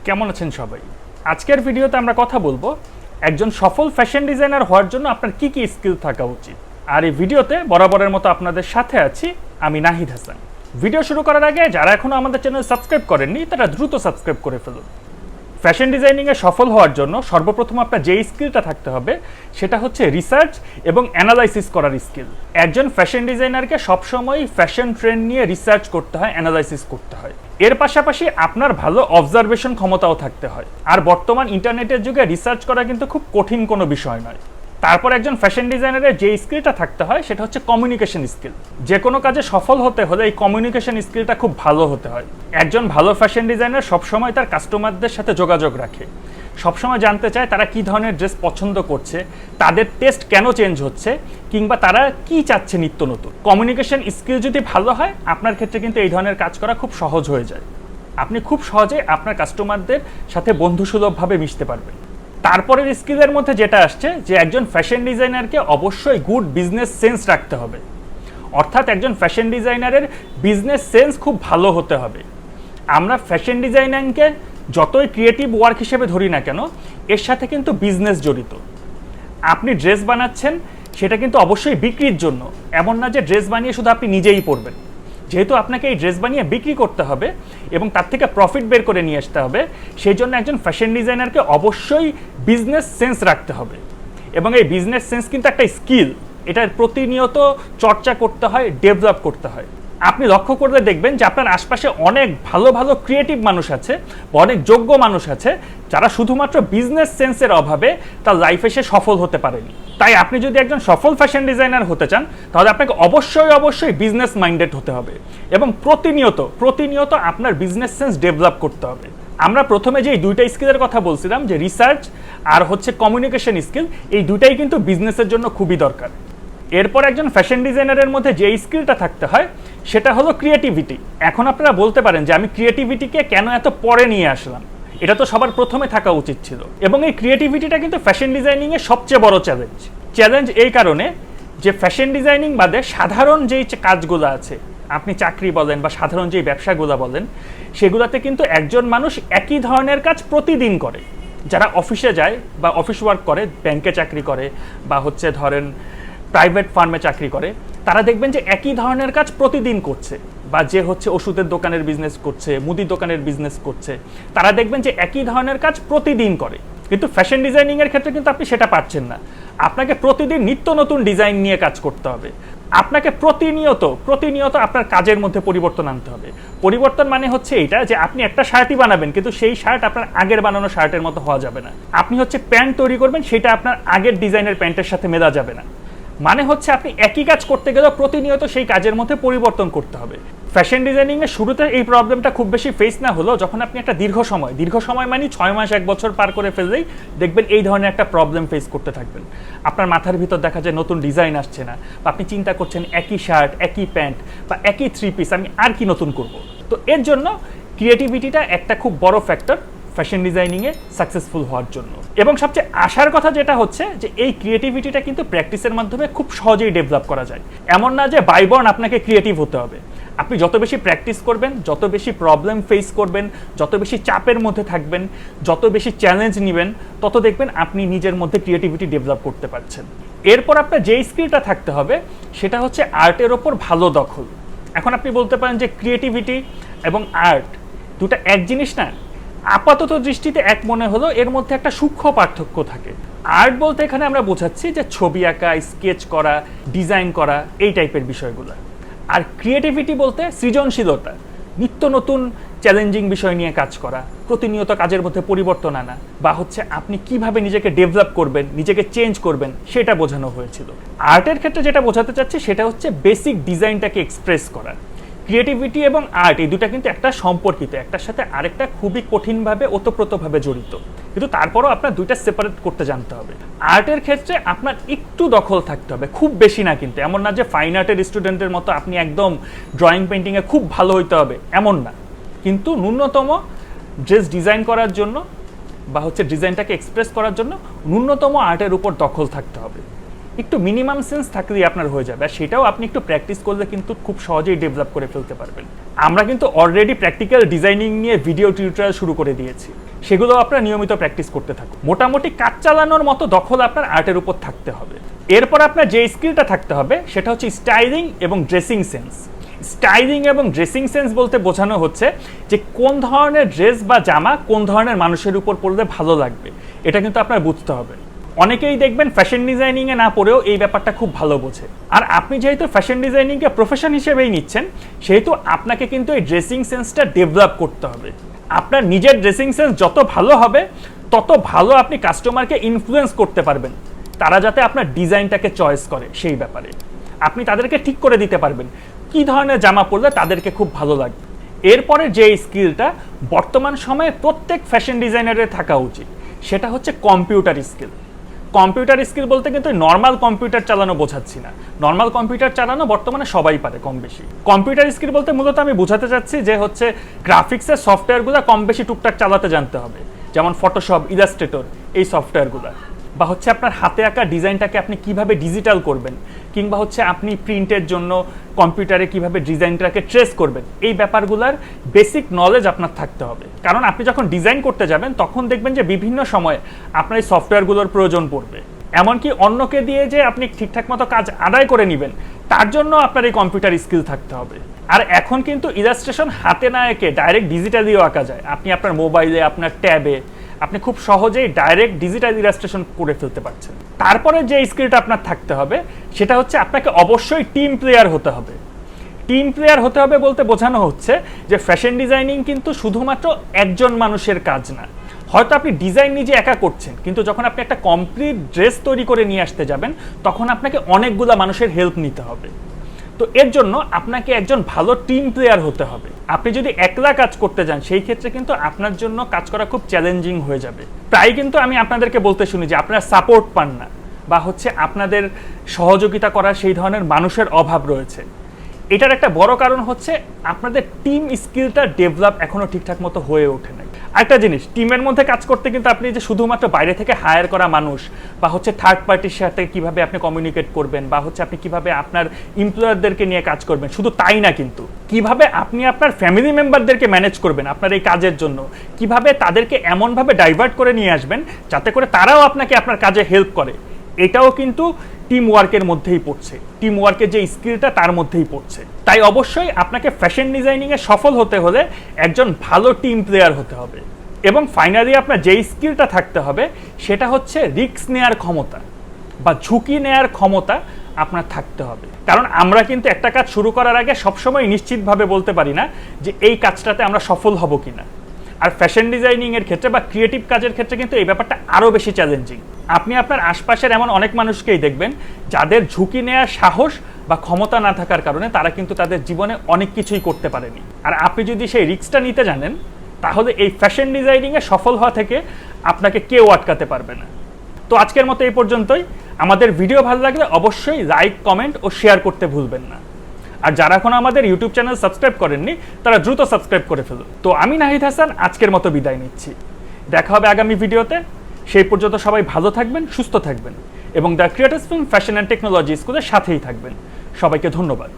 কেমন আছেন সবাই? আজকের ভিডিওতে আমরা কথা বলবো একজন সফল ফ্যাশন ডিজাইনার হওয়ার জন্য আপনার কি কি স্কিল থাকা উচিত। আর এই ভিডিওতে বরাবরের মতো আপনাদের সাথে আছি আমি নাহিদ হাসান। ভিডিও শুরু করার আগে যারা এখনো আমাদের চ্যানেল সাবস্ক্রাইব করেননি তারা দ্রুত সাবস্ক্রাইব করে ফেলুন। ফ্যাশন ডিজাইনিংয়ে সফল হওয়ার জন্য সর্বপ্রথম আপনার যে স্কিলটা থাকতে হবে সেটা হচ্ছে রিসার্চ এবং অ্যানালাইসিস করার স্কিল। একজন ফ্যাশন ডিজাইনারকে সবসময় ফ্যাশন ট্রেন্ড নিয়ে রিসার্চ করতে হয়, অ্যানালাইসিস করতে হয়। এর পাশাপাশি আপনার ভালো অবজারভেশন ক্ষমতাও থাকতে হয়। আর বর্তমান ইন্টারনেটের যুগে রিসার্চ করা কিন্তু খুব কঠিন কোনো বিষয় নয়। তারপর একজন ফ্যাশন ডিজাইনারের যে স্কিলটা থাকতে হয় সেটা হচ্ছে কমিউনিকেশন স্কিল। যে কোনো কাজে সফল হতে হলে এই কমিউনিকেশন স্কিলটা খুব ভালো হতে হয়। একজন ভালো ফ্যাশন ডিজাইনার সবসময় তার কাস্টমারদের সাথে যোগাযোগ রাখে, সবসময় জানতে চায় তারা কী ধরনের ড্রেস পছন্দ করছে, তাদের টেস্ট কেন চেঞ্জ হচ্ছে, কিংবা তারা কি চাচ্ছে নিত্য নতুন। কমিউনিকেশন স্কিল যদি ভালো হয় আপনার ক্ষেত্রে কিন্তু এই ধরনের কাজ করা খুব সহজ হয়ে যায়। আপনি খুব সহজে আপনার কাস্টমারদের সাথে বন্ধুসুলভভাবে মিশতে পারবেন। তারপরের স্কিলের মধ্যে যেটা আসছে যে একজন ফ্যাশন ডিজাইনারকে অবশ্যই গুড বিজনেস সেন্স রাখতে হবে। অর্থাৎ একজন ফ্যাশন ডিজাইনারের বিজনেস সেন্স খুব ভালো হতে হবে। আমরা ফ্যাশন ডিজাইনিংকে যতই ক্রিয়েটিভ ওয়ার্ক হিসেবে ধরি না কেন, এর সাথে কিন্তু বিজনেস জড়িত। আপনি ড্রেস বানাচ্ছেন সেটা কিন্তু অবশ্যই বিক্রির জন্য, এমন না যে ড্রেস বানিয়ে শুধু আপনি নিজেই পরবেন। যেহেতু আপনাকে এই ড্রেস বানিয়ে বিক্রি করতে হবে এবং তার থেকে প্রফিট বের করে নিয়ে আসতে হবে, সেই জন্য একজন ফ্যাশন ডিজাইনারকে অবশ্যই বিজনেস সেন্স রাখতে হবে। এবং এই বিজনেস সেন্স কিন্তু একটা স্কিল, এটার প্রতিনিয়ত চর্চা করতে হয়, ডেভেলপ করতে হয়। আপনি লক্ষ্য করলে দেখবেন যে আপনার আশপাশে অনেক ভালো ভালো ক্রিয়েটিভ মানুষ আছে, অনেক যোগ্য মানুষ আছে যারা শুধুমাত্র বিজনেস সেন্সের অভাবে তার লাইফে সে সফল হতে পারেনি। তাই আপনি যদি একজন সফল ফ্যাশন ডিজাইনার হতে চান তাহলে আপনাকে অবশ্যই বিজনেস মাইন্ডেড হতে হবে এবং প্রতিনিয়ত আপনার বিজনেস সেন্স ডেভেলপ করতে হবে। আমরা প্রথমে যে দুইটা স্কিলের কথা বলছিলাম, যে রিসার্চ আর হচ্ছে কমিউনিকেশন স্কিল, এই দুইটাই কিন্তু বিজনেসের জন্য খুবই দরকার। এরপর একজন ফ্যাশন ডিজাইনারের মধ্যে যে স্কিলটা থাকতে হয় সেটা হলো ক্রিয়েটিভিটি। এখন আপনারা বলতে পারেন যে আমি ক্রিয়েটিভিটিকে কেন এত পরে নিয়ে আসলাম, এটা তো সবার প্রথমে থাকা উচিত ছিল। এবং এই ক্রিয়েটিভিটিটা কিন্তু ফ্যাশন ডিজাইনিংয়ের সবচেয়ে বড় চ্যালেঞ্জ এই কারণে যে ফ্যাশন ডিজাইনিং বাদে সাধারণ যেই কাজগুলো আছে, আপনি চাকরি বলেন বা সাধারণ যেই ব্যবসাগুলো বলেন, সেগুলোতে কিন্তু একজন মানুষ একই ধরনের কাজ প্রতিদিন করে। যারা অফিসে যায় বা অফিস ওয়ার্ক করে, ব্যাংকে চাকরি করে বা হচ্ছে ধরেন প্রাইভেট ফার্মে চাকরি করে, তারা দেখবেন যে একই ধরনের কাজ প্রতিদিন করছে। বা যে হচ্ছে ওষুধের দোকানের বিজনেস করছে, মুদির দোকানের বিজনেস করছে, তারা দেখবেন যে একই ধরনের কাজ প্রতিদিন করে। কিন্তু ফ্যাশন ডিজাইনিংয়ের ক্ষেত্রে কিন্তু আপনি সেটা পাচ্ছেন না। আপনাকে প্রতিদিন নিত্য নতুন ডিজাইন নিয়ে কাজ করতে হবে। আপনাকে প্রতিনিয়ত আপনার কাজের মধ্যে পরিবর্তন আনতে হবে। পরিবর্তন মানে হচ্ছে এইটা যে আপনি একটা শার্টই বানাবেন, কিন্তু সেই শার্ট আপনার আগের বানানো শার্টের মতো হওয়া যাবে না। আপনি হচ্ছে প্যান্ট তৈরি করবেন, সেটা আপনার আগের ডিজাইনের প্যান্টের সাথে মেলা যাবে না। মানে হচ্ছে আপনি একই কাজ করতে গেলেও প্রতিনিয়ত সেই কাজের মধ্যে পরিবর্তন করতে হবে। ফ্যাশন ডিজাইনিংয়ের শুরুতে এই প্রবলেমটা খুব বেশি ফেস না হলেও যখন আপনি একটা দীর্ঘ সময় মানে 6 মাস 1 বছর পার করে ফেললেই দেখবেন এই ধরনের একটা প্রবলেম ফেস করতে থাকবেন। আপনার মাথার ভিতর দেখা যায় নতুন ডিজাইন আসছে না, বা আপনি চিন্তা করছেন একই শার্ট, একই প্যান্ট বা একই 3 পিস, আমি আর কি নতুন করব। তো এর জন্য ক্রিয়েটিভিটিটা একটা খুব বড় ফ্যাক্টর ফ্যাশন ডিজাইনিংয়ে সাকসেসফুল হওয়ার জন্য। এবং সবচেয়ে আশার কথা যেটা হচ্ছে যে এই ক্রিয়েটিভিটিটা কিন্তু প্র্যাকটিসের মাধ্যমে খুব সহজেই ডেভেলপ করা যায়। এমন না যে বাই বর্ন আপনাকে ক্রিয়েটিভ হতে হবে। আপনি যত বেশি প্র্যাকটিস করবেন, যত বেশি প্রবলেম ফেস করবেন, যত বেশি চাপের মধ্যে থাকবেন, যত বেশি চ্যালেঞ্জ নেবেন, তত দেখবেন আপনি নিজের মধ্যে ক্রিয়েটিভিটি ডেভেলপ করতে পারছেন। এরপর আপনার যেই স্কিলটা থাকতে হবে সেটা হচ্ছে আর্টের ওপর ভালো দখল। এখন আপনি বলতে পারেন যে ক্রিয়েটিভিটি এবং আর্ট দুটো এক জিনিস না। আপাতত দৃষ্টিতে এক মনে হলো, এর মধ্যে একটা সূক্ষ্ম পার্থক্য থাকে। আর্ট বলতে এখানে আমরা বোঝাচ্ছি যে ছবি আঁকা, স্কেচ করা, ডিজাইন করা, এই টাইপের বিষয়গুলো। আর ক্রিয়েটিভিটি বলতে সৃজনশীলতা, নিত্য নতুন চ্যালেঞ্জিং বিষয় নিয়ে কাজ করা, প্রতিনিয়ত কাজের মধ্যে পরিবর্তন আনা, বা হচ্ছে আপনি কিভাবে নিজেকে ডেভেলপ করবেন, নিজেকে চেঞ্জ করবেন, সেটা বোঝানো হয়েছিল। আর্টের ক্ষেত্রে যেটা বোঝাতে চাচ্ছি সেটা হচ্ছে বেসিক ডিজাইনটাকে এক্সপ্রেস করা। ক্রিয়েটিভিটি এবং আর্ট এই দুটা কিন্তু একটা সম্পর্কিত, একটার সাথে আরেকটা খুবই কঠিনভাবে ওতপ্রোতভাবে জড়িত, কিন্তু তারপরও আপনার দুইটা সেপারেট করতে জানতে হবে। আর্টের ক্ষেত্রে আপনার একটু দখল থাকতে হবে, খুব বেশি না। কিন্তু এমন না যে ফাইন আর্টের স্টুডেন্টের মতো আপনি একদম ড্রয়িং পেন্টিংয়ে খুব ভালো হইতে হবে, এমন না। কিন্তু ন্যূনতম ড্রেস ডিজাইন করার জন্য বা হচ্ছে ডিজাইনটাকে এক্সপ্রেস করার জন্য ন্যূনতম আর্টের উপর দখল থাকতে হবে। একটু মিনিমাম সেন্স থাকলেই আপনার হয়ে যাবে, আর সেটাও আপনি একটু প্র্যাকটিস করলে কিন্তু খুব সহজেই ডেভেলপ করে ফেলতে পারবেন। আমরা কিন্তু অলরেডি প্র্যাকটিক্যাল ডিজাইনিং নিয়ে ভিডিও টিউটোরিয়াল শুরু করে দিয়েছি। সেগুলো আপনারা নিয়মিত প্র্যাকটিস করতে থাকুন। মোটামুটি কাজ চালানোর মতো দখল আপনার আর্টের উপর থাকতে হবে। এরপর আপনার যে স্কিলটা থাকতে হবে সেটা হচ্ছে স্টাইলিং এবং ড্রেসিং সেন্স। স্টাইলিং এবং ড্রেসিং সেন্স বলতে বোঝানো হচ্ছে যে কোন ধরনের ড্রেস বা জামা কোন ধরনের মানুষের উপর পরলে ভালো লাগবে, এটা কিন্তু আপনার বুঝতে হবে। অনেকেই দেখবেন ফ্যাশন ডিজাইনিংয়ে না পড়েও এই ব্যাপারটা খুব ভালো বোঝে। আর আপনি যেহেতু ফ্যাশন ডিজাইনিংকে প্রফেশন হিসেবেই নিচ্ছেন, সেহেতু আপনাকে কিন্তু এই ড্রেসিং সেন্সটা ডেভেলপ করতে হবে। আপনার নিজের ড্রেসিং সেন্স যত ভালো হবে, তত ভালো আপনি কাস্টমারকে ইনফ্লুয়েন্স করতে পারবেন, তারা যাতে আপনার ডিজাইনটাকে চয়েস করে সেই ব্যাপারে। আপনি তাদেরকে ঠিক করে দিতে পারবেন কী ধরনের জামা পরলে তাদেরকে খুব ভালো লাগবে। এরপরে যে স্কিলটা বর্তমান সময়ে প্রত্যেক ফ্যাশন ডিজাইনারের থাকা উচিত, সেটা হচ্ছে কম্পিউটার স্কিল। কম্পিউটার স্কিল বলতে কিন্তু নর্মাল কম্পিউটার চালানো বোঝাচ্ছি না। নর্মাল কম্পিউটার চালানো বর্তমানে সবাই পারে কম বেশি। কম্পিউটার স্কিল বলতে মূলত আমি বোঝাতে চাচ্ছি যে হচ্ছে গ্রাফিক্সের সফটওয়্যারগুলো কম বেশি টুকটাক চালাতে জানতে হবে, যেমন ফটোশপ, ইলাস্ট্রেটর, এই সফটওয়্যারগুলো। বা হচ্ছে আপনার হাতে আঁকা ডিজাইনটাকে আপনি কিভাবে ডিজিটাল করবেন, কিংবা হচ্ছে আপনি প্রিন্টের জন্য কম্পিউটারে কিভাবে ডিজাইনটাকে ট্রেস করবেন, এই ব্যাপারগুলোর বেসিক নলেজ আপনার থাকতে হবে। কারণ আপনি যখন ডিজাইন করতে যাবেন তখন দেখবেন যে বিভিন্ন সময় আপনার এই সফটওয়্যারগুলোর প্রয়োজন পড়বে। এমনকি অন্যকে দিয়ে যে আপনি ঠিকঠাক মতো কাজ আদায় করে নেবেন, তার জন্য আপনার এই কম্পিউটার স্কিল থাকতে হবে। আর এখন কিন্তু ইলাস্ট্রেশন হাতে না এঁকে ডাইরেক্ট ডিজিটালিও আঁকা যায়। আপনি আপনার মোবাইলে, আপনার ট্যাবে আপনি খুব সহজেই ডাইরেক্ট ডিজিটাল ইলাস্ট্রেশন করে ফেলতে পারছেন। তারপরে যে স্কিলটা আপনার থাকতে হবে সেটা হচ্ছে আপনাকে অবশ্যই টিম প্লেয়ার হতে হবে। টিম প্লেয়ার হতে হবে বলতে বোঝানো হচ্ছে যে ফ্যাশন ডিজাইনিং কিন্তু শুধুমাত্র একজন মানুষের কাজ না। হয়তো আপনি ডিজাইন নিজে একা করছেন, কিন্তু যখন আপনি একটা কমপ্লিট ড্রেস তৈরি করে নিয়ে আসতে যাবেন তখন আপনাকে অনেকগুলো মানুষের হেল্প নিতে হবে। তো এর জন্য আপনাকে একজন ভালো টিম প্লেয়ার হতে হবে। আপনি যদি একলা কাজ করতে যান সেই ক্ষেত্রে কিন্তু আপনার জন্য কাজ করা খুব চ্যালেঞ্জিং হয়ে যাবে। প্রায় কিন্তু আমি আপনাদেরকে বলতে শুনি যে আপনারা সাপোর্ট পান না, বা হচ্ছে আপনাদের সহযোগিতা করার সেই ধরনের মানুষের অভাব রয়েছে। এটার একটা বড় কারণ হচ্ছে আপনাদের টিম স্কিলটা ডেভেলপ এখনো ঠিকঠাক মতো হয়ে ওঠে নাই। একটা জিনিস, টিমের মধ্যে কাজ করতে কিন্তু আপনি যে শুধুমাত্র বাইরে থেকে হায়ার করা মানুষ, বা হচ্ছে থার্ড পার্টির সাথে কিভাবে আপনি কমিউনিকেট করবেন, বা হচ্ছে আপনি কিভাবে আপনার এমপ্লয়ারদেরকে নিয়ে কাজ করবেন, শুধু তাই না, কিন্তু কিভাবে আপনি আপনার ফ্যামিলি মেম্বারদেরকে ম্যানেজ করবেন আপনার এই কাজের জন্য, কিভাবে তাদেরকে এমনভাবে ডাইভার্ট করে নিয়ে আসবেন যাতে করে তারাও আপনাকে আপনার কাজে হেল্প করে, এটাও কিন্তু টিম ওয়ার্কের মধ্যেই পড়ছে। টিম ওয়ার্কের যে স্কিলটা তার মধ্যেই পড়ছে। তাই অবশ্যই আপনাকে ফ্যাশন ডিজাইনিংয়ে সফল হতে হলে একজন ভালো টিম প্লেয়ার হতে হবে। এবং ফাইনালি আপনার যেই স্কিলটা থাকতে হবে সেটা হচ্ছে রিস্ক নেওয়ার ক্ষমতা বা ঝুঁকি নেওয়ার ক্ষমতা আপনার থাকতে হবে। কারণ আমরা কিন্তু একটা কাজ শুরু করার আগে সবসময় নিশ্চিতভাবে বলতে পারি না যে এই কাজটাতে আমরা সফল হব কিনা। আর ফ্যাশন ডিজাইনিংয়ের ক্ষেত্রে বা ক্রিয়েটিভ কাজের ক্ষেত্রে কিন্তু এই ব্যাপারটা আরও বেশি চ্যালেঞ্জিং। আপনি আপনার আশপাশের এমন অনেক মানুষকেই দেখবেন যাদের ঝুঁকি নেওয়ার সাহস বা ক্ষমতা না থাকার কারণে তারা কিন্তু তাদের জীবনে অনেক কিছুই করতে পারেনি। আর আপনি যদি সেই রিস্কটা নিতে জানেন, তাহলে এই ফ্যাশন ডিজাইনিংয়ে সফল হওয়া থেকে আপনাকে কেউ আটকাতে পারবে না। তো আজকের মতো এই পর্যন্তই। আমাদের ভিডিও ভালো লাগলে অবশ্যই লাইক, কমেন্ট ও শেয়ার করতে ভুলবেন না। আর যারা এখনো আমাদের ইউটিউব চ্যানেল সাবস্ক্রাইব করেননি তারা দ্রুত সাবস্ক্রাইব করে ফেলুন। তো আমি নাহিদ হাসান আজকের মতো বিদায় নিচ্ছি। দেখা হবে আগামী ভিডিওতে। সেই পর্যন্ত সবাই ভালো থাকবেন, সুস্থ থাকবেন এবং the creators film fashion and technology স্কুলের সাথেই থাকবেন। সবাইকে ধন্যবাদ।